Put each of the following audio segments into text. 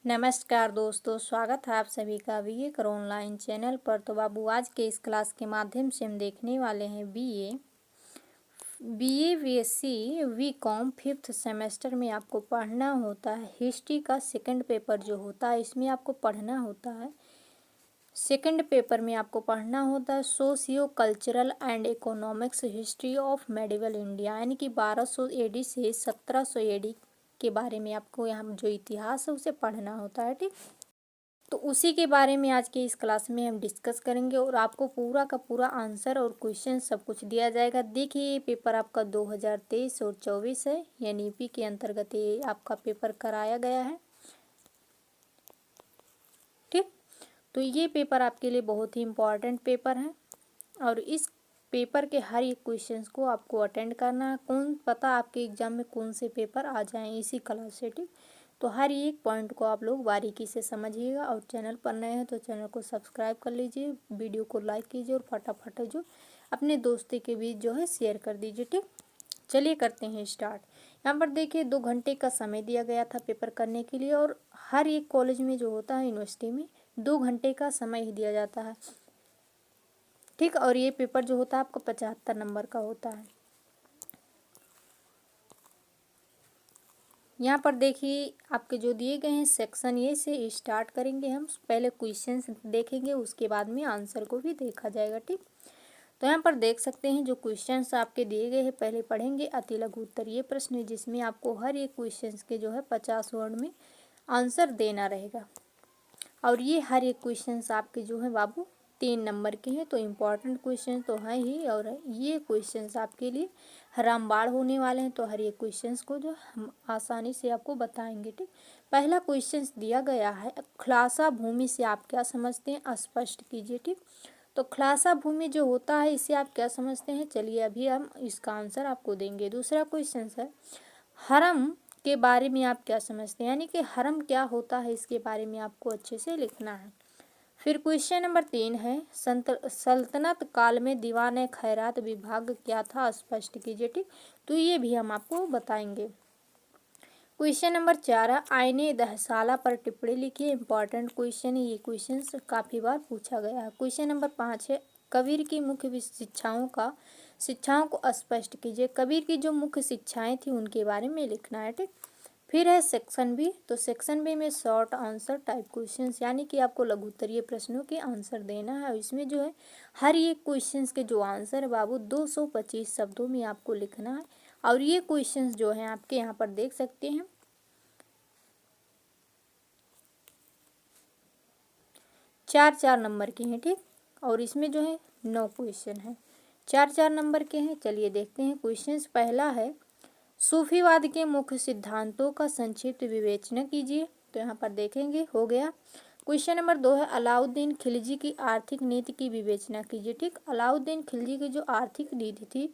नमस्कार दोस्तों, स्वागत है आप सभी का बीए ऑनलाइन चैनल पर। तो बाबू, आज के इस क्लास के माध्यम से हम देखने वाले हैं BA BSc BCom fifth semester में आपको पढ़ना होता है हिस्ट्री का सेकंड पेपर जो होता है, इसमें आपको पढ़ना होता है। सेकंड पेपर में आपको पढ़ना होता है socio cultural and economics history of medieval India, यानी कि 1200 एडी से 1700 एडी के बारे में आपको यहाँ जो इतिहास है उसे पढ़ना होता है। ठीक, तो उसी के बारे में आज के इस क्लास में हम डिस्कस करेंगे और आपको पूरा का पूरा आंसर और क्वेश्चन सब कुछ दिया जाएगा। देखिए, ये पेपर आपका 2023 और 24 है, यानी यूपी के अंतर्गत ये आपका पेपर कराया गया है। ठीक, तो ये पेपर आपके लिए बहुत ही इम्पोर्टेंट पेपर है और इस पेपर के हर एक क्वेश्चंस को आपको अटेंड करना है। कौन पता आपके एग्जाम में कौन से पेपर आ जाएं इसी क्लास से। ठीक, तो हर एक पॉइंट को आप लोग बारीकी से समझिएगा और चैनल पर नए हैं तो चैनल को सब्सक्राइब कर लीजिए, वीडियो को लाइक कीजिए और फटाफट जो अपने दोस्तों के बीच जो है शेयर कर दीजिए। ठीक, चलिए करते हैं स्टार्ट। यहाँ पर देखिए 2 घंटे का समय दिया गया था पेपर करने के लिए और हर एक कॉलेज में जो होता है यूनिवर्सिटी में 2 घंटे का समय ही दिया जाता है। ठीक, और ये पेपर जो होता है आपको 75 नंबर का होता है। यहाँ पर देखिए आपके जो दिए गए हैं सेक्शन ए से स्टार्ट करेंगे हम। पहले क्वेश्चंस देखेंगे, उसके बाद में आंसर को भी देखा जाएगा। ठीक, तो यहाँ पर देख सकते हैं जो क्वेश्चंस आपके दिए गए हैं। पहले पढ़ेंगे अति लघु उत्तरीय प्रश्न, जिसमें आपको हर एक क्वेश्चंस के जो है 50 वर्ड में आंसर देना रहेगा और ये हर एक क्वेश्चंस आपके जो है बाबू 3 नंबर के हैं। तो इम्पॉर्टेंट क्वेश्चन तो है ही और ये क्वेश्चंस आपके लिए रामबाण होने वाले हैं। तो हर एक क्वेश्चंस को जो हम आसानी से आपको बताएंगे। ठीक, पहला क्वेश्चन दिया गया है, ख्लासा भूमि से आप क्या समझते हैं, स्पष्ट कीजिए। ठीक, तो ख्लासा भूमि जो होता है इसे आप क्या समझते हैं, चलिए अभी हम इसका आंसर आपको देंगे। दूसरा क्वेश्चन है, हरम के बारे में आप क्या समझते हैं, यानी कि हरम क्या होता है इसके बारे में आपको अच्छे से लिखना है। फिर क्वेश्चन नंबर 3 है, सल्तनत काल में दीवान खैरात विभाग क्या था, स्पष्ट कीजिए। ठीक, तो ये भी हम आपको बताएंगे। क्वेश्चन नंबर 4 है, आईने दहसाला पर टिप्पणी लिखिए। इंपॉर्टेंट क्वेश्चन है, ये क्वेश्चन काफ़ी बार पूछा गया है। क्वेश्चन नंबर 5 है, कबीर की मुख्य शिक्षाओं को स्पष्ट कीजिए। कबीर की जो मुख्य शिक्षाएं थी उनके बारे में लिखना है। ठीक, फिर है सेक्शन बी, तो सेक्शन बी में शॉर्ट आंसर टाइप क्वेश्चंस, यानी कि आपको लघु उत्तरीय प्रश्नों के आंसर देना है। इसमें जो है हर एक क्वेश्चंस के जो आंसर है बाबू 225 शब्दों में आपको लिखना है और ये क्वेश्चंस जो हैं आपके यहाँ पर देख सकते हैं 4-4 नंबर के हैं। ठीक, और इसमें जो है 9 क्वेश्चन है, 4-4 नंबर के हैं। चलिए देखते हैं क्वेश्चंस। पहला है, सूफीवाद के मुख्य सिद्धांतों का संक्षिप्त विवेचना कीजिए। तो यहाँ पर देखेंगे, हो गया। क्वेश्चन नंबर 2 है, अलाउद्दीन खिलजी की आर्थिक नीति की विवेचना कीजिए। ठीक, अलाउद्दीन खिलजी की जो आर्थिक नीति थी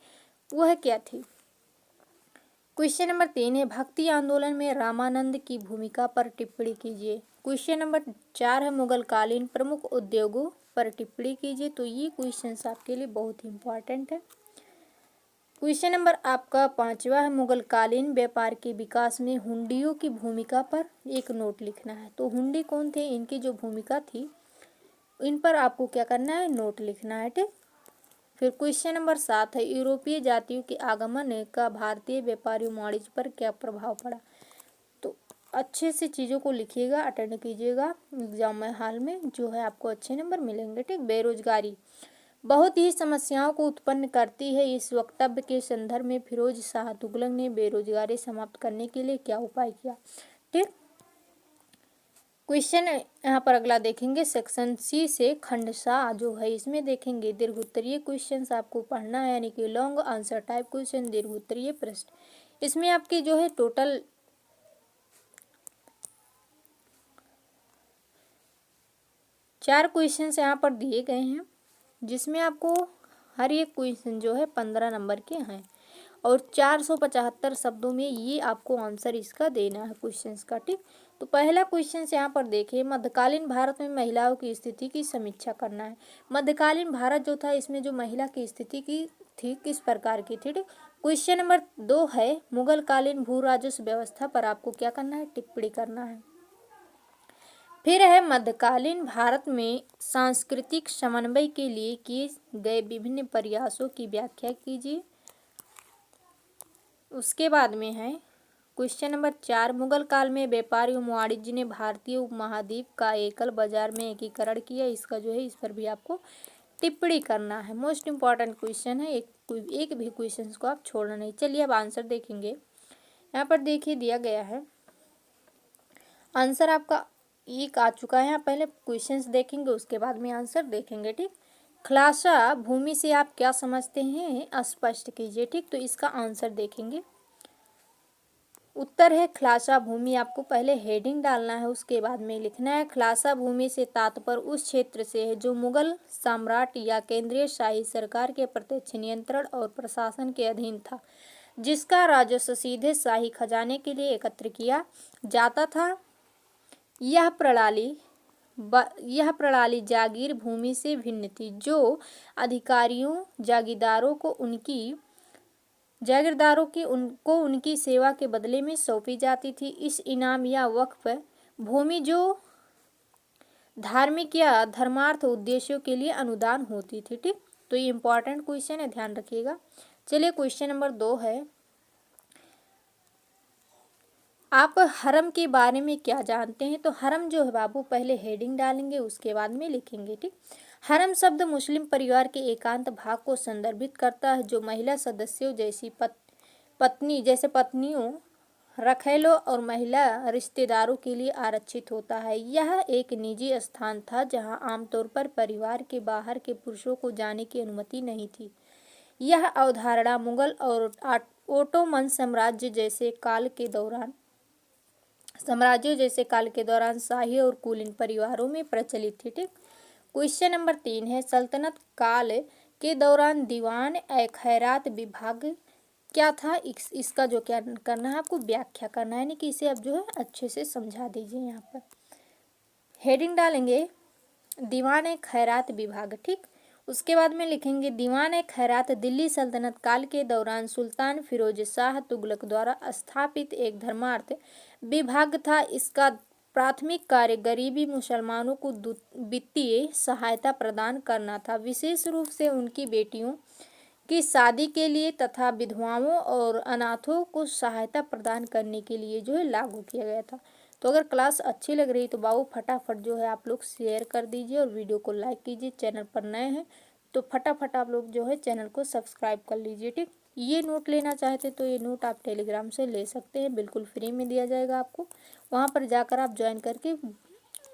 वह क्या थी। क्वेश्चन नंबर 3 है, भक्ति आंदोलन में रामानंद की भूमिका पर टिप्पणी कीजिए। क्वेश्चन नंबर 4 है, मुगल कालीन प्रमुख उद्योगों पर टिप्पणी कीजिए। तो ये क्वेश्चन आपके लिए बहुत ही इंपॉर्टेंट है। क्वेश्चन नंबर आपका 5वां है, मुगल कालीन व्यापार के विकास में हुंडियों की भूमिका पर एक नोट लिखना है। तो हुंडी कौन थे, इनकी जो भूमिका थी इन पर आपको क्या करना है, नोट लिखना है। ठीक, फिर क्वेश्चन नंबर 7 है, यूरोपीय जातियों के आगमन का भारतीय व्यापारी वाणिज्य पर क्या प्रभाव पड़ा। तो अच्छे से चीज़ों को लिखिएगा, अटेंड कीजिएगा एग्जाम में, हाल में जो है आपको अच्छे नंबर मिलेंगे। ठीक, बेरोजगारी बहुत ही समस्याओं को उत्पन्न करती है। इस वक्तव्य के संदर्भ में फिरोज शाह तुगलक ने बेरोजगारी समाप्त करने के लिए क्या उपाय किया। ठीक, क्वेश्चन यहाँ पर अगला देखेंगे सेक्शन सी से, खंड सा जो है इसमें देखेंगे दीर्घ उत्तरीय क्वेश्चन आपको पढ़ना है, यानी कि लॉन्ग आंसर टाइप क्वेश्चन, दीर्घ उत्तरीय प्रश्न। इसमें आपकी जो है टोटल 4 क्वेश्चन यहाँ पर दिए गए हैं, जिसमें आपको हर एक क्वेश्चन जो है 15 नंबर के हैं और 475 शब्दों में ये आपको आंसर इसका देना है क्वेश्चंस का। ठीक, तो पहला क्वेश्चन यहाँ पर देखिए, मध्यकालीन भारत में महिलाओं की स्थिति की समीक्षा करना है। मध्यकालीन भारत जो था इसमें जो महिला की स्थिति की थी किस प्रकार की थी। ठीक, क्वेश्चन नंबर 2 है, मुगल कालीन भू राजस्व व्यवस्था पर आपको क्या करना है, टिप्पणी करना है। फिर है मध्यकालीन भारत में सांस्कृतिक समन्वय के लिए किए गए विभिन्न प्रयासों की व्याख्या कीजिए। उसके बाद में है क्वेश्चन नंबर 4, मुगल काल में व्यापारी और वाणिज्य ने भारतीय उपमहाद्वीप का एकल बाजार में एकीकरण किया। इसका जो है इस पर भी आपको टिप्पणी करना है। मोस्ट इम्पॉर्टेंट क्वेश्चन है, एक भी क्वेश्चन को आप छोड़ना नहीं। चलिए अब आंसर देखेंगे। यहाँ पर देखिए दिया गया है आंसर आपका एक आ चुका है। यहाँ पहले क्वेश्चंस देखेंगे उसके बाद में आंसर देखेंगे। ठीक, ख्लासा भूमि से आप क्या समझते हैं स्पष्ट कीजिए। ठीक, तो इसका आंसर देखेंगे। उत्तर है ख्लासा भूमि। आपको पहले हेडिंग डालना है, उसके बाद में लिखना है ख्लासा भूमि से तात्पर्य उस क्षेत्र से है जो मुगल सम्राट या केंद्रीय शाही सरकार के प्रत्यक्ष नियंत्रण और प्रशासन के अधीन था, जिसका राजस्व सीधे शाही खजाने के लिए एकत्र किया जाता था। यह प्रणाली जागीर भूमि से भिन्न थी, जो जागीरदारों की उनकी सेवा के बदले में सौंपी जाती थी। इस इनाम या वक्फ भूमि जो धार्मिक या धर्मार्थ उद्देश्यों के लिए अनुदान होती थी। ठीक, तो ये इंपॉर्टेंट क्वेश्चन है, ध्यान रखिएगा। चलिए क्वेश्चन नंबर 2 है, आप हरम के बारे में क्या जानते हैं। तो हरम जो है बाबू पहले हेडिंग डालेंगे, उसके बाद में लिखेंगे। ठीक, हरम शब्द मुस्लिम परिवार के एकांत भाग को संदर्भित करता है जो महिला सदस्यों जैसी पत्नियों, रखैलों और महिला रिश्तेदारों के लिए आरक्षित होता है। यह एक निजी स्थान था जहां आमतौर पर परिवार के बाहर के पुरुषों को जाने की अनुमति नहीं थी। यह अवधारणा मुगल और ओटोमन साम्राज्यों जैसे काल के दौरान शाही और कुलीन परिवारों में प्रचलित थी। ठीक, क्वेश्चन नंबर 3 है, सल्तनत काल के दौरान दीवान ए खैरात विभाग क्या था। इसका जो क्या करना है आपको व्याख्या करना है, यानी कि इसे आप जो है अच्छे से समझा दीजिए। यहाँ पर हेडिंग डालेंगे दीवान ए खैरात विभाग। ठीक, उसके बाद में लिखेंगे दीवान ए खैरात दिल्ली सल्तनत काल के दौरान सुल्तान फिरोज शाह तुगलक द्वारा स्थापित एक धर्मार्थ विभाग था। इसका प्राथमिक कार्य गरीबी मुसलमानों को वित्तीय सहायता प्रदान करना था, विशेष रूप से उनकी बेटियों की शादी के लिए तथा विधवाओं और अनाथों को सहायता प्रदान करने के लिए जो है लागू किया गया था। तो अगर क्लास अच्छी लग रही तो बाबू फटाफट जो है आप लोग शेयर कर दीजिए और वीडियो को लाइक कीजिए। चैनल पर नए हैं तो फटाफट आप लोग जो है चैनल को सब्सक्राइब कर लीजिए। ठीक, ये नोट लेना चाहते तो ये नोट आप टेलीग्राम से ले सकते हैं, बिल्कुल फ्री में दिया जाएगा आपको। वहाँ पर जाकर आप ज्वाइन करके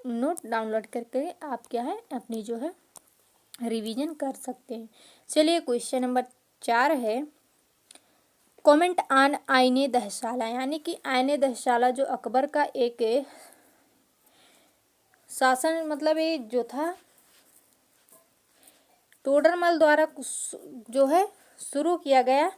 नोट डाउनलोड करके आप क्या है अपनी जो है रिवीजन कर सकते हैं। चलिए क्वेश्चन नंबर 4 है, कमेंट ऑन आईने दहशाला, यानी कि आईने दहशाला जो अकबर का एक शासन मतलब ये जो था टोडरमल द्वारा जो है शुरू किया गया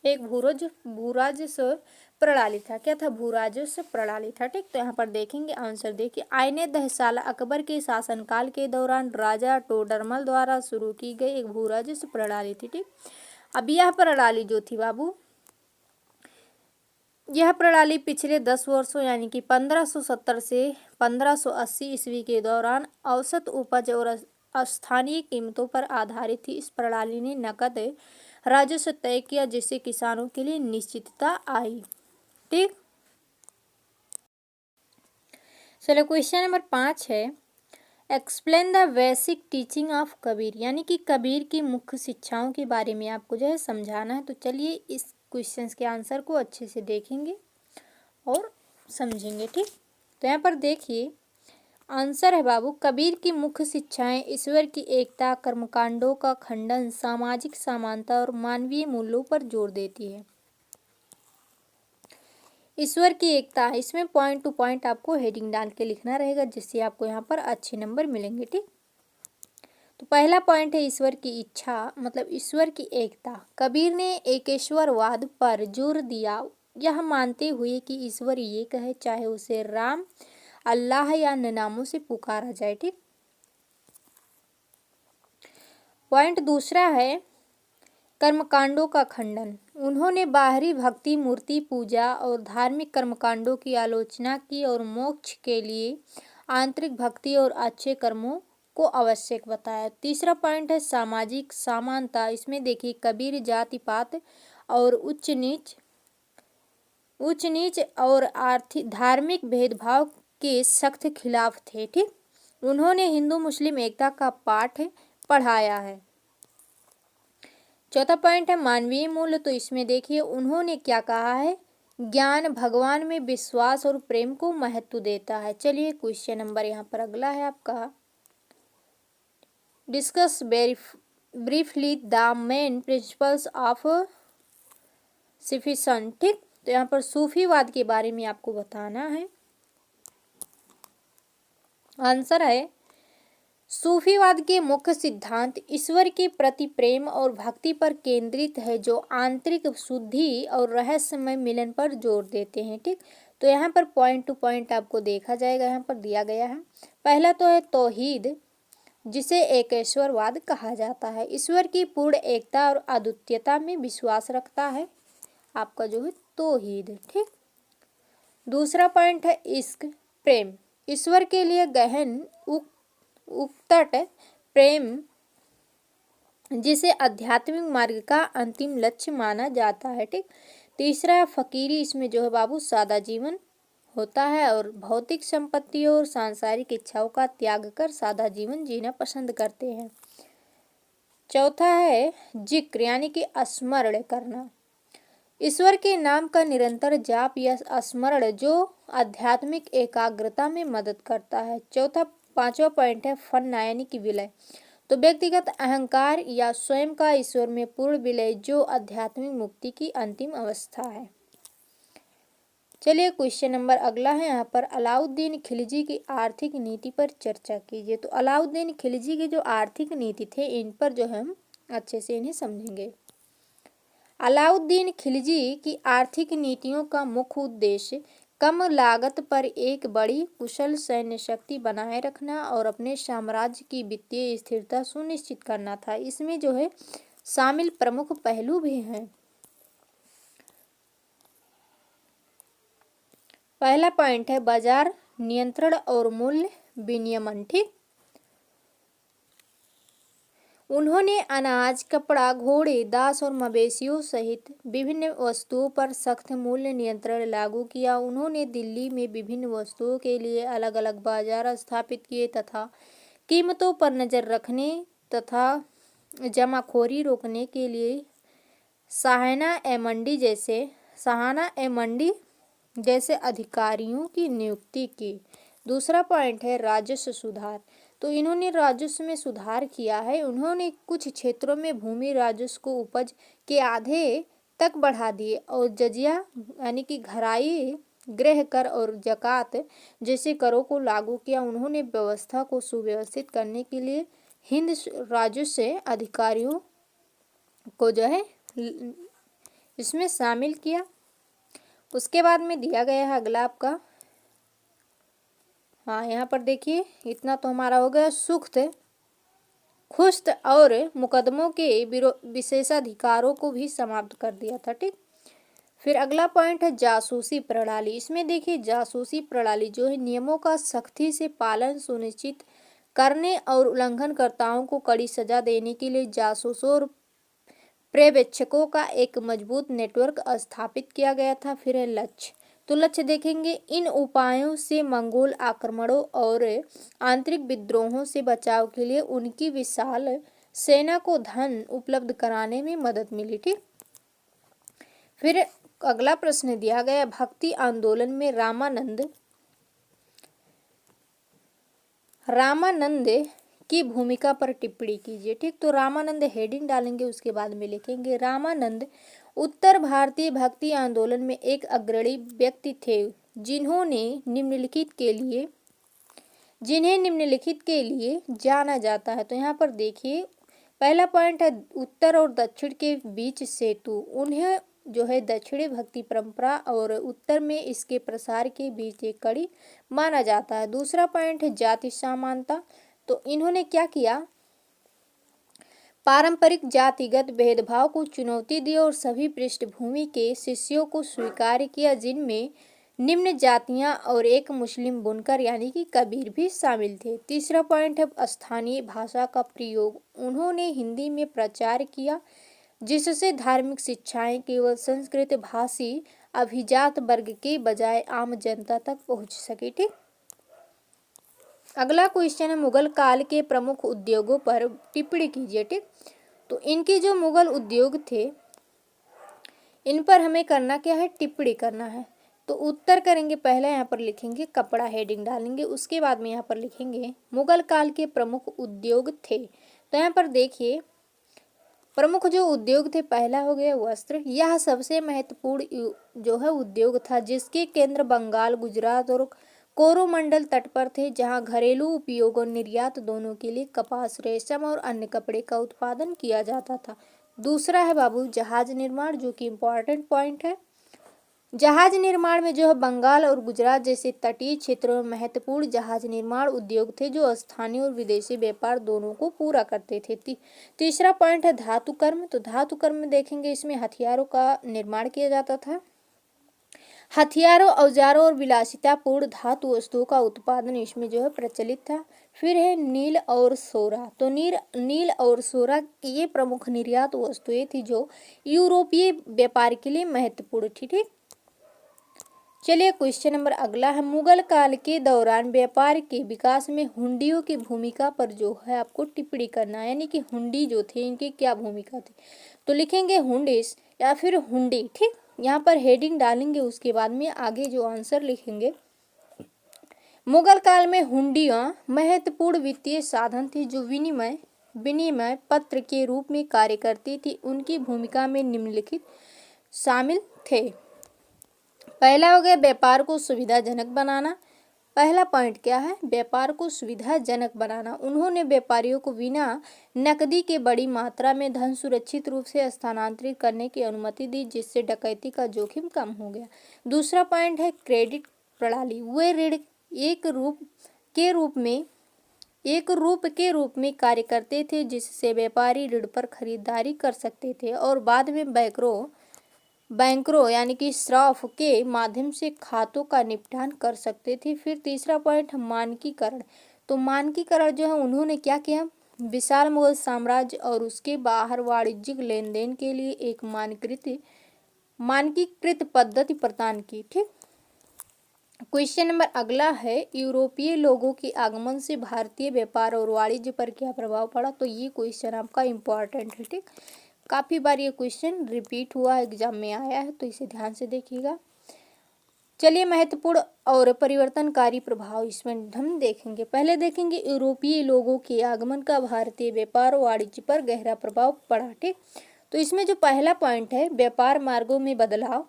एक भूराजस्व प्रणाली था। क्या था? भूराजस्व प्रणाली था। ठीक, तो यहाँ पर देखेंगे आंसर देखिए, आईने दहशाला अकबर के शासनकाल के दौरान राजा टोडरमल द्वारा शुरू की गई एक भूराजस्व प्रणाली थी। ठीक, अब यह प्रणाली जो थी बाबू, यह प्रणाली पिछले 10 वर्षों यानी कि 1570 से 1580 ईस्वी के दौरान औसत उपज और स्थानीय कीमतों पर आधारित थी। इस प्रणाली ने नकद राजस्व तय किया जिससे किसानों के लिए निश्चितता आई। ठीक, चलो क्वेश्चन नंबर 5 है, explain the basic teaching of Kabir, यानी कि कबीर की मुख्य शिक्षाओं के बारे में आपको जो है समझाना है। तो चलिए इस क्वेश्चंस के आंसर को अच्छे से देखेंगे और समझेंगे। ठीक, तो यहाँ पर देखिए आंसर है बाबू, कबीर की मुख्य शिक्षाएं ईश्वर की एकता, कर्मकांडों का खंडन, सामाजिक समानता और मानवीय मूल्यों पर जोर देती है। ईश्वर की एकता, इसमें पॉइंट टू पॉइंट आपको हेडिंग डाल के लिखना रहेगा जिससे आपको यहाँ पर अच्छे नंबर मिलेंगे। ठीक, तो पहला पॉइंट है ईश्वर की इच्छा मतलब ईश्वर की एकता। कबीर ने एकेश्वरवाद पर जोर दिया, यह मानते हुए कि ईश्वर एक है, चाहे उसे राम, अल्लाह या अन्य नामों से पुकारा जाए। ठीक, पॉइंट दूसरा है कर्मकांडों का खंडन। उन्होंने बाहरी भक्ति, मूर्ति पूजा और धार्मिक कर्मकांडों की आलोचना की और मोक्ष के लिए आंतरिक भक्ति और अच्छे कर्मों को आवश्यक बताया। तीसरा पॉइंट है सामाजिक समानता। इसमें देखिए कबीर जाति पात और उच्च नीच और आर्थिक धार्मिक भेदभाव के सख्त खिलाफ थे। ठीक, उन्होंने हिंदू मुस्लिम एकता का पाठ पढ़ाया है। चौथा पॉइंट है मानवीय मूल्य। तो इसमें देखिए उन्होंने क्या कहा है, ज्ञान भगवान में विश्वास और प्रेम को महत्व देता है। चलिए क्वेश्चन नंबर यहाँ पर अगला है आपका, discuss briefly the main principles of Sufism. ठीक, तो यहाँ पर सूफीवाद के बारे में आपको बताना है। आंसर है सूफीवाद के मुख्य सिद्धांत ईश्वर के प्रति प्रेम और भक्ति पर केंद्रित है, जो आंतरिक शुद्धि और रहस्यमय मिलन पर जोर देते हैं। ठीक, तो यहाँ पर पॉइंट टू पॉइंट आपको देखा जाएगा, यहाँ पर दिया गया है। पहला तो है तौहीद, जिसे एकेश्वरवाद कहा जाता है। ईश्वर की पूर्ण एकता और अद्वितीयता में विश्वास रखता है आपका जो है तौहीद। ठीक, दूसरा पॉइंट है इश्क प्रेम। ईश्वर के लिए गहन उत्कट प्रेम, जिसे आध्यात्मिक मार्ग का अंतिम लक्ष्य माना जाता है। ठीक, तीसरा फकीरी। इसमें जो है बाबू सादा जीवन होता है और भौतिक संपत्तियों और सांसारिक इच्छाओं का त्याग कर सादा जीवन जीना पसंद करते हैं। चौथा है जिक्र, यानी कि स्मरण करना। ईश्वर के नाम का निरंतर जाप या स्मरण जो आध्यात्मिक एकाग्रता में मदद करता है। पांचवा पॉइंट है फन्ना, यानी कि विलय। तो व्यक्तिगत अहंकार या स्वयं का ईश्वर में पूर्ण विलय, जो आध्यात्मिक मुक्ति की अंतिम अवस्था है। चलिए क्वेश्चन नंबर अगला है यहाँ पर, अलाउद्दीन खिलजी की आर्थिक नीति पर चर्चा कीजिए। तो अलाउद्दीन खिलजी की जो आर्थिक नीति थे, इन पर जो हम अच्छे से इन्हें समझेंगे। अलाउद्दीन खिलजी की आर्थिक नीतियों का मुख्य उद्देश्य कम लागत पर एक बड़ी कुशल सैन्य शक्ति बनाए रखना और अपने साम्राज्य की वित्तीय स्थिरता सुनिश्चित करना था। इसमें जो है शामिल प्रमुख पहलू भी हैं। पहला पॉइंट है बाजार नियंत्रण और मूल्य विनियमन। ठीक, उन्होंने अनाज, कपड़ा, घोड़े, दास और मवेशियों सहित विभिन्न वस्तुओं पर सख्त मूल्य नियंत्रण लागू किया। उन्होंने दिल्ली में विभिन्न वस्तुओं के लिए अलग अलग बाजार स्थापित किए तथा कीमतों पर नजर रखने तथा जमाखोरी रोकने के लिए सहाना ए मंडी जैसे अधिकारियों की नियुक्ति की। दूसरा पॉइंट है राजस्व सुधार। तो इन्होंने राजस्व में सुधार किया है। उन्होंने कुछ क्षेत्रों में भूमि राजस्व को उपज के आधे तक बढ़ा दिए और जजिया यानी कि घराई, गृह कर और जकात जैसे करों को लागू किया। उन्होंने व्यवस्था को सुव्यवस्थित करने के लिए हिंद राजस्व अधिकारियों को जो है इसमें शामिल किया। उसके बाद में दिया गया है अगला आपका, हाँ यहाँ पर देखिए इतना तो हमारा हो गया। सुख्त खुस्त और मुकदमों के विशेषाधिकारों को भी समाप्त कर दिया था। ठीक, फिर अगला पॉइंट है जासूसी प्रणाली। इसमें देखिए जासूसी प्रणाली जो है नियमों का सख्ती से पालन सुनिश्चित करने और उल्लंघनकर्ताओं को कड़ी सजा देने के लिए जासूसों और पर्यवेक्षकों का एक मजबूत नेटवर्क स्थापित किया गया था। फिर है लक्ष्य। तो लक्ष्य देखेंगे, इन उपायों से मंगोल आक्रमणों और आंतरिक विद्रोहों से बचाव के लिए उनकी विशाल सेना को धन उपलब्ध कराने में मदद मिली। ठीक, फिर अगला प्रश्न दिया गया भक्ति आंदोलन में रामानंद की भूमिका पर टिप्पणी कीजिए। ठीक, तो रामानंद हेडिंग डालेंगे, उसके बाद में लिखेंगे रामानंद उत्तर भारतीय भक्ति आंदोलन में एक अग्रणी व्यक्ति थे, जिन्हें निम्नलिखित के लिए जाना जाता है। तो यहाँ पर देखिए पहला पॉइंट है उत्तर और दक्षिण के बीच सेतु। उन्हें जो है दक्षिणी भक्ति परंपरा और उत्तर में इसके प्रसार के बीच एक कड़ी माना जाता है। दूसरा पॉइंट है जाति समानता। तो इन्होंने क्या किया, पारंपरिक जातिगत भेदभाव को चुनौती दी और सभी पृष्ठभूमि के शिष्यों को स्वीकार किया, जिनमें निम्न जातियां और एक मुस्लिम बुनकर यानी कि कबीर भी शामिल थे। तीसरा पॉइंट है स्थानीय भाषा का प्रयोग। उन्होंने हिंदी में प्रचार किया जिससे धार्मिक शिक्षाएं केवल संस्कृत भाषी अभिजात वर्ग के बजाय आम जनता तक पहुंच सके। ठीक, अगला क्वेश्चन है मुगल काल के प्रमुख उद्योगों पर टिप्पणी कीजिए। ठीक, तो इनके जो मुगल उद्योग थे इन पर हमें करना क्या है, टिप्पणी करना है। तो उत्तर करेंगे, पहले यहाँ पर लिखेंगे कपड़ा, हेडिंग डालेंगे, उसके बाद में यहाँ पर लिखेंगे मुगल काल के प्रमुख उद्योग थे। तो यहाँ पर देखिए प्रमुख जो उद्योग थे, पहला हो गया वस्त्र। यह सबसे महत्वपूर्ण जो है उद्योग था जिसके केंद्र बंगाल, गुजरात और कोरोमंडल तट पर थे, जहां घरेलू उपयोग और निर्यात दोनों के लिए कपास, रेशम और अन्य कपड़े का उत्पादन किया जाता था। दूसरा है बाबू जहाज निर्माण, जो कि इम्पोर्टेंट पॉइंट है। जहाज निर्माण में जो है बंगाल और गुजरात जैसे तटीय क्षेत्रों में महत्वपूर्ण जहाज निर्माण उद्योग थे जो स्थानीय और विदेशी व्यापार दोनों को पूरा करते थे। तीसरा पॉइंट है धातु कर्म। तो धातु कर्म में देखेंगे इसमें हथियारों का निर्माण किया जाता था। हथियारों, औजारों और विलासितापूर्ण धातु वस्तुओं का उत्पादन इसमें जो है प्रचलित था। फिर है नील और सोरा। तो नील और सोरा ये प्रमुख निर्यात वस्तुएं थी जो यूरोपीय व्यापार के लिए महत्वपूर्ण थी। ठीक, चलिए क्वेश्चन नंबर अगला है मुगल काल के दौरान व्यापार के विकास में हुंडियों की भूमिका पर जो है आपको टिप्पणी करना है, यानी कि हुंडी जो थे इनकी क्या भूमिका थी। तो लिखेंगे हुंडिस या फिर हुंडी। ठीक, यहाँ पर हेडिंग डालेंगे, उसके बाद में आगे जो आंसर लिखेंगे। मुगल काल में हुंडियां महत्वपूर्ण वित्तीय साधन थी जो विनिमय पत्र के रूप में कार्य करती थी। उनकी भूमिका में निम्नलिखित शामिल थे। पहला हो गया व्यापार को सुविधाजनक बनाना। पहला पॉइंट क्या है, व्यापार को सुविधाजनक बनाना। उन्होंने व्यापारियों को बिना नकदी के बड़ी मात्रा में धन सुरक्षित रूप से स्थानांतरित करने की अनुमति दी, जिससे डकैती का जोखिम कम हो गया। दूसरा पॉइंट है क्रेडिट प्रणाली। वे ऋण एक रूप में कार्य करते थे जिससे व्यापारी ऋण पर खरीदारी कर सकते थे और बाद में बैंकरों यानी कि स्राफ के माध्यम से खातों का निपटान कर सकते थे। फिर तीसरा पॉइंट मानकीकरण। तो मानकीकरण जो है उन्होंने क्या किया, विशाल मुगल साम्राज्य और उसके बाहर वाणिज्यिक लेन देन के लिए एक मानकीकृत पद्धति प्रदान की। ठीक, क्वेश्चन नंबर अगला है यूरोपीय लोगों के आगमन से भारतीय व्यापार और वाणिज्य पर क्या प्रभाव पड़ा। तो ये क्वेश्चन आपका इम्पोर्टेंट है। ठीक, काफ़ी बार ये क्वेश्चन रिपीट हुआ एग्जाम में आया है, तो इसे ध्यान से देखिएगा। चलिए महत्वपूर्ण और परिवर्तनकारी प्रभाव इसमें हम देखेंगे। पहले देखेंगे यूरोपीय लोगों के आगमन का भारतीय व्यापार और वाणिज्य पर गहरा प्रभाव पड़ा। ठीक, तो इसमें जो पहला पॉइंट है व्यापार मार्गों में बदलाव।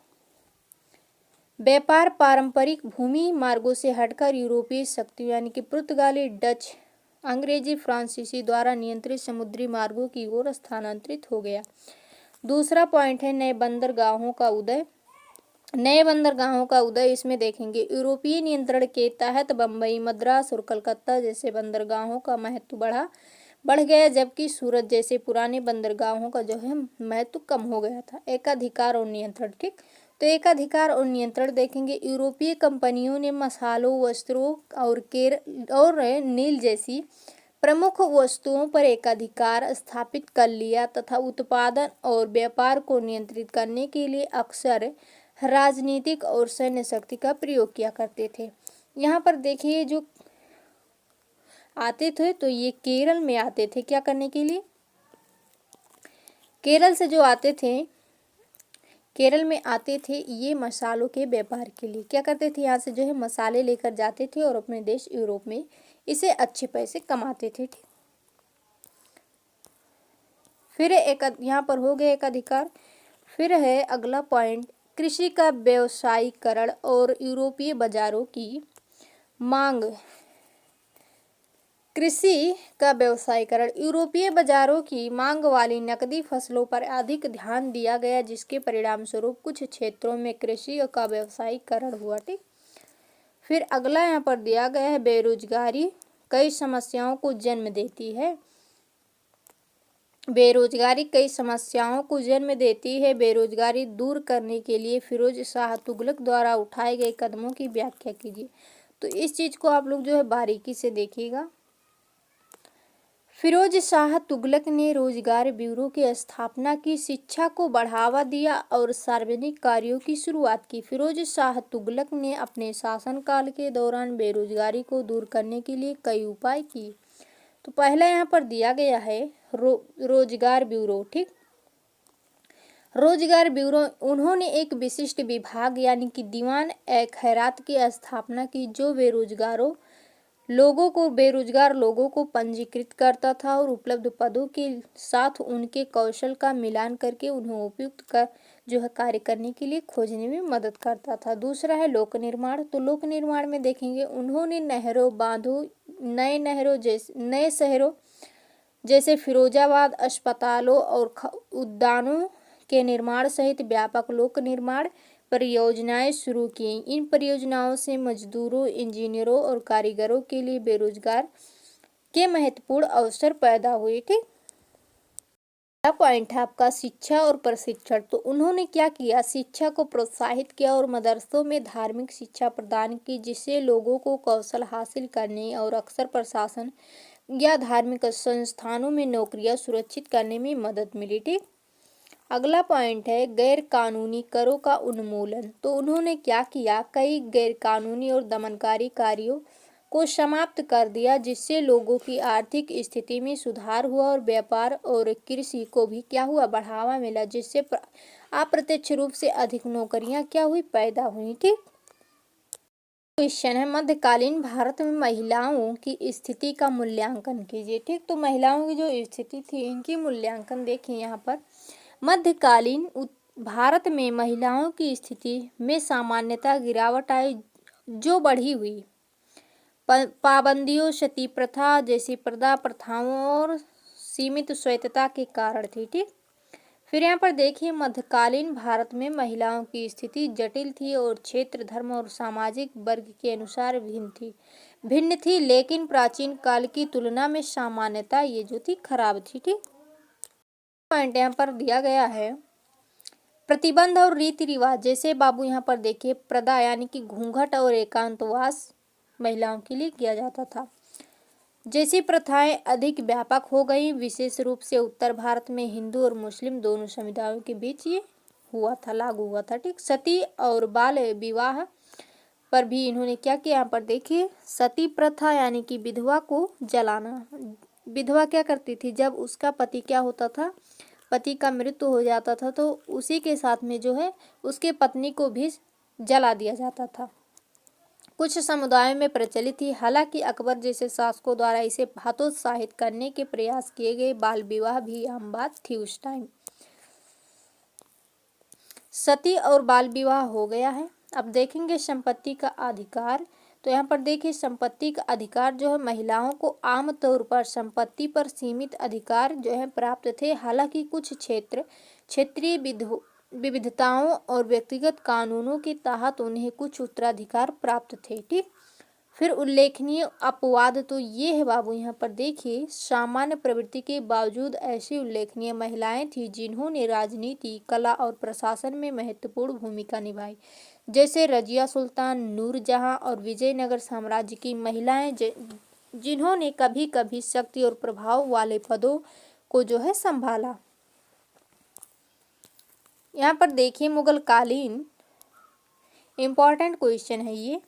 व्यापार पारंपरिक भूमि मार्गों से हटकर यूरोपीय शक्तियों यानी कि पुर्तगाली, डच, अंग्रेजी, फ्रांसीसी द्वारा नियंत्रित समुद्री मार्गों की ओर स्थानांतरित हो गया। दूसरा पॉइंट है नए बंदरगाहों का उदय। इसमें देखेंगे यूरोपीय नियंत्रण के तहत बम्बई, मद्रास और कलकत्ता जैसे बंदरगाहों का महत्व बढ़ गया, जबकि सूरत जैसे पुराने बंदरगाहों का जो है महत्व कम हो गया था। एकाधिकार और नियंत्रण। ठीक, तो एकाधिकार और नियंत्रण देखेंगे यूरोपीय कंपनियों ने मसालों, वस्त्रों और नील जैसी प्रमुख वस्तुओं पर एकाधिकार स्थापित कर लिया तथा उत्पादन और व्यापार को नियंत्रित करने के लिए अक्सर राजनीतिक और सैन्य शक्ति का प्रयोग किया करते थे। यहाँ पर देखिए जो आते थे तो ये केरल में आते थे, क्या करने के लिए, केरल से जो आते थे, केरल में आते थे ये मसालों के व्यापार के लिए। क्या करते थे, यहाँ से जो है मसाले लेकर जाते थे और अपने देश यूरोप में इसे अच्छे पैसे कमाते थे। फिर यहाँ पर हो गया एकाधिकार। फिर है अगला पॉइंट कृषि का व्यवसायीकरण और यूरोपीय बाजारों की मांग। कृषि का व्यवसायीकरण, यूरोपीय बाजारों की मांग वाली नकदी फसलों पर अधिक ध्यान दिया गया, जिसके परिणाम स्वरूप कुछ क्षेत्रों में कृषि का व्यवसायीकरण हुआ। ठीक, फिर अगला यहाँ पर दिया गया है बेरोजगारी कई समस्याओं को जन्म देती है। बेरोजगारी कई समस्याओं को जन्म देती है। बेरोजगारी दूर करने के लिए फिरोज शाह तुगलक द्वारा उठाए गए कदमों की व्याख्या कीजिए। तो इस चीज को आप लोग जो है बारीकी से देखिएगा। फिरोज शाह तुगलक ने रोजगार ब्यूरो की स्थापना की, शिक्षा को बढ़ावा दिया और सार्वजनिक कार्यों की शुरुआत की। फिरोज शाह तुगलक ने अपने शासनकाल के दौरान बेरोजगारी को दूर करने के लिए कई उपाय किए। तो पहला यहाँ पर दिया गया है रोजगार ब्यूरो। ठीक, रोजगार ब्यूरो, उन्होंने एक विशिष्ट विभाग यानी कि दीवान ए खैरात की स्थापना की, जो बेरोजगार लोगों को पंजीकृत करता था और उपलब्ध पदों के साथ उनके कौशल का मिलान करके उन्हें उपयुक्त जो है कार्य करने के लिए खोजने में मदद करता था। दूसरा है लोक निर्माण। तो लोक निर्माण में देखेंगे उन्होंने नहरों, बांधों, नए शहरों जैसे फिरोजाबाद, अस्पतालों और उद्यानों के निर्माण सहित व्यापक लोक निर्माण परियोजनाएं शुरू की। इन परियोजनाओं से मजदूरों, इंजीनियरों और कारीगरों के लिए बेरोजगार के महत्वपूर्ण अवसर पैदा हुए। ठीक, पहला पॉइंट है आपका शिक्षा और प्रशिक्षण। तो उन्होंने क्या किया, शिक्षा को प्रोत्साहित किया और मदरसों में धार्मिक शिक्षा प्रदान की, जिससे लोगों को कौशल हासिल करने और अक्सर प्रशासन या धार्मिक संस्थानों में नौकरियां सुरक्षित करने में मदद मिली। ठीक, अगला पॉइंट है गैर कानूनी करों का उन्मूलन। तो उन्होंने क्या किया, कई गैर कानूनी और दमनकारी कार्यों को समाप्त कर दिया, जिससे लोगों की आर्थिक स्थिति में सुधार हुआ और व्यापार और कृषि को भी क्या हुआ, बढ़ावा मिला, जिससे अप्रत्यक्ष रूप से अधिक नौकरियां क्या हुई, पैदा हुई। ठीक, क्वेश्चन है मध्यकालीन भारत में महिलाओं की स्थिति का मूल्यांकन कीजिए। ठीक, तो महिलाओं की जो स्थिति थी इनकी मूल्यांकन देखिए। यहाँ पर मध्यकालीन भारत में महिलाओं की स्थिति में सामान्यतः गिरावट आई, जो बढ़ी हुई पाबंदियों, सती प्रथा जैसी पर्दा प्रथाओं और सीमित स्वायत्तता के कारण थी। ठीक, फिर यहाँ पर देखिए मध्यकालीन भारत में महिलाओं की स्थिति जटिल थी और क्षेत्र, धर्म और सामाजिक वर्ग के अनुसार भिन्न थी, लेकिन प्राचीन काल की तुलना में सामान्यतः ये जो थी खराब थी। ठीक, पॉइंट यहाँ पर दिया गया है प्रतिबंध और रीति रिवाज। जैसे बाबू यहाँ पर देखिए प्रदा यानी कि घूंघट और एकांतवास महिलाओं के लिए किया जाता था, जैसी प्रथाएं अधिक व्यापक हो गई। विशेष रूप से उत्तर भारत में हिंदू और मुस्लिम दोनों समुदायों के बीच ये लागू हुआ था। ठीक, सती और बाल विवाह पर भी इन्होंने क्या किया, यहाँ पर देखिए सती प्रथा यानी कि विधवा को जलाना। विधवा क्या करती थी, जब उसका पति क्या होता था, पति का मृत्यु हो जाता था, तो उसी के साथ में जो है उसके पत्नी को भी जला दिया जाता था। कुछ समुदायों में प्रचलित थी, हालांकि अकबर जैसे शासकों द्वारा इसे हतोत्साहित करने के प्रयास किए गए। बाल विवाह भी आम बात थी उस टाइम। सती और बाल विवाह हो गया है। अब देखेंगे संपत्ति का अधिकार। तो यहाँ पर देखिए संपत्ति का अधिकार जो है महिलाओं को आमतौर पर संपत्ति पर सीमित अधिकार जो है प्राप्त थे। हालांकि कुछ क्षेत्रीय विविधताओं और व्यक्तिगत कानूनों के तहत उन्हें कुछ उत्तराधिकार प्राप्त थे। ठीक, फिर उल्लेखनीय अपवाद तो ये है बाबू, यहाँ पर देखिए सामान्य प्रवृत्ति के बावजूद ऐसी उल्लेखनीय महिलाएं थी जिन्होंने राजनीति, कला और प्रशासन में महत्वपूर्ण भूमिका निभाई, जैसे रजिया सुल्तान, नूरजहां और विजयनगर साम्राज्य की महिलाएं, जिन्होंने कभी कभी शक्ति और प्रभाव वाले पदों को जो है संभाला। यहाँ पर देखिए मुगल कालीन, इंपॉर्टेंट क्वेश्चन है ये,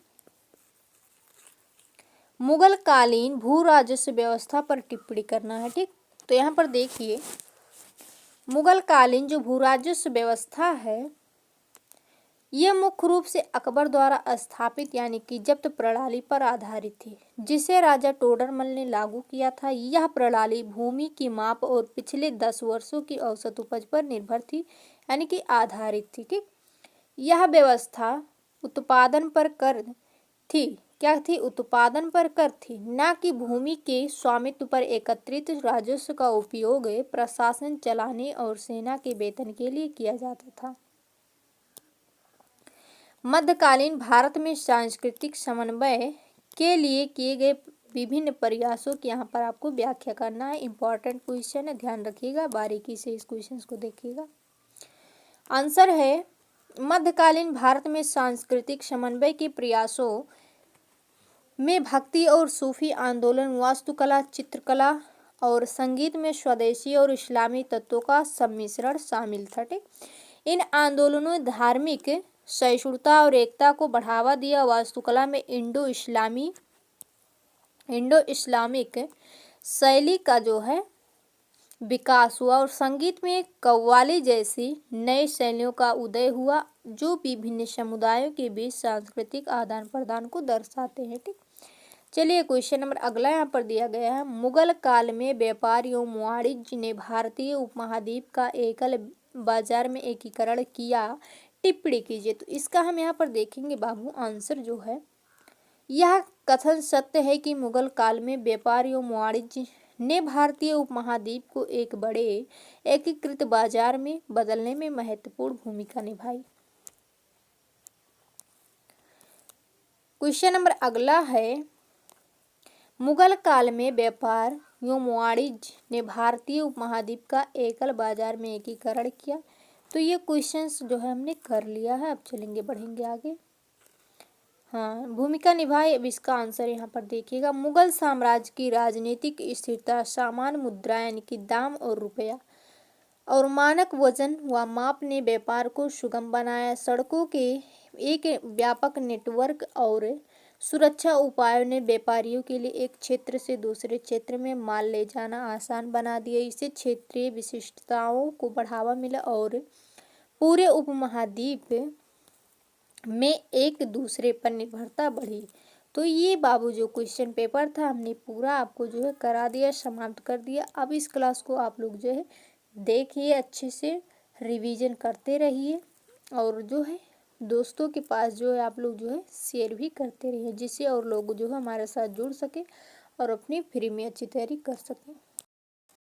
मुगल कालीन भू राजस्व व्यवस्था पर टिप्पणी करना है। ठीक, तो यहाँ पर देखिए मुगल कालीन जो भू राजस्व व्यवस्था है यह मुख्य रूप से अकबर द्वारा स्थापित यानी कि जब्त प्रणाली पर आधारित थी, जिसे राजा टोडरमल ने लागू किया था। यह प्रणाली भूमि की माप और पिछले 10 वर्षों की औसत उपज पर निर्भर थी यानी कि आधारित थी। ठीक, यह व्यवस्था उत्पादन पर कर थी, क्या थी, उत्पादन पर कर थी, न कि भूमि के स्वामित्व पर। एकत्रित राजस्व का उपयोग प्रशासन चलाने और सेना के वेतन के लिए किया जाता था। मध्यकालीन भारत में सांस्कृतिक समन्वय के लिए किए गए विभिन्न प्रयासों की यहाँ पर आपको व्याख्या करना है। इंपॉर्टेंट क्वेश्चन है, ध्यान रखिएगा, बारीकी से इस क्वेश्चन को देखिएगा। आंसर है मध्यकालीन भारत में सांस्कृतिक समन्वय के प्रयासों में भक्ति और सूफी आंदोलन, वास्तुकला, चित्रकला और संगीत में स्वदेशी और इस्लामी तत्वों का सम्मिश्रण शामिल था। ठीक, इन आंदोलनों ने धार्मिक सहिष्णुता और एकता को बढ़ावा दिया। वास्तुकला में इंडो इस्लामिक शैली का जो है विकास हुआ और संगीत में कव्वाली जैसी नई शैलियों का उदय हुआ जो विभिन्न समुदायों के बीच सांस्कृतिक आदान प्रदान को दर्शाते हैं। ठीक, चलिए क्वेश्चन नंबर अगला यहाँ पर दिया गया है। मुगल काल में व्यापार एवं वाणिज्य ने भारतीय उपमहाद्वीप का एकल बाजार में एकीकरण किया, टिप्पणी कीजिए। तो इसका हम यहाँ पर देखेंगे बाबू, आंसर जो है यह कथन सत्य है कि मुगल काल में व्यापार एवं वाणिज्य ने भारतीय उपमहाद्वीप को एक बड़े एकीकृत बाजार में बदलने में महत्वपूर्ण भूमिका निभाई। क्वेश्चन नंबर अगला है, मुगल काल में व्यापार एवं वाणिज्य ने भारतीय उपमहाद्वीप का एकल बाजार में एकीकरण किया। तो ये क्वेश्चंस जो है हमने कर लिया है, अब चलेंगे बढ़ेंगे आगे। हाँ, भूमिका निभाई, अब इसका आंसर यहाँ पर देखिएगा। मुगल साम्राज्य की राजनीतिक स्थिरता, सामान्य मुद्रा यानी कि दाम और रुपया और मानक वजन व माप ने व्यापार को सुगम बनाया। सड़कों के एक व्यापक नेटवर्क और सुरक्षा उपायों ने व्यापारियों के लिए एक क्षेत्र से दूसरे क्षेत्र में माल ले जाना आसान बना दिया। इससे क्षेत्रीय विशिष्टताओं को बढ़ावा मिला और पूरे उपमहाद्वीप में एक दूसरे पर निर्भरता बढ़ी। तो ये बाबू जो क्वेश्चन पेपर था हमने पूरा आपको जो है करा दिया, समाप्त कर दिया। अब इस क्लास को आप लोग जो है देखिए, अच्छे से रिवीजन करते रहिए और जो है दोस्तों के पास जो है आप लोग जो है शेयर भी करते रहिए, जिससे और लोग जो है हमारे साथ जुड़ सके और अपनी फ्री में अच्छी तैयारी कर सकें।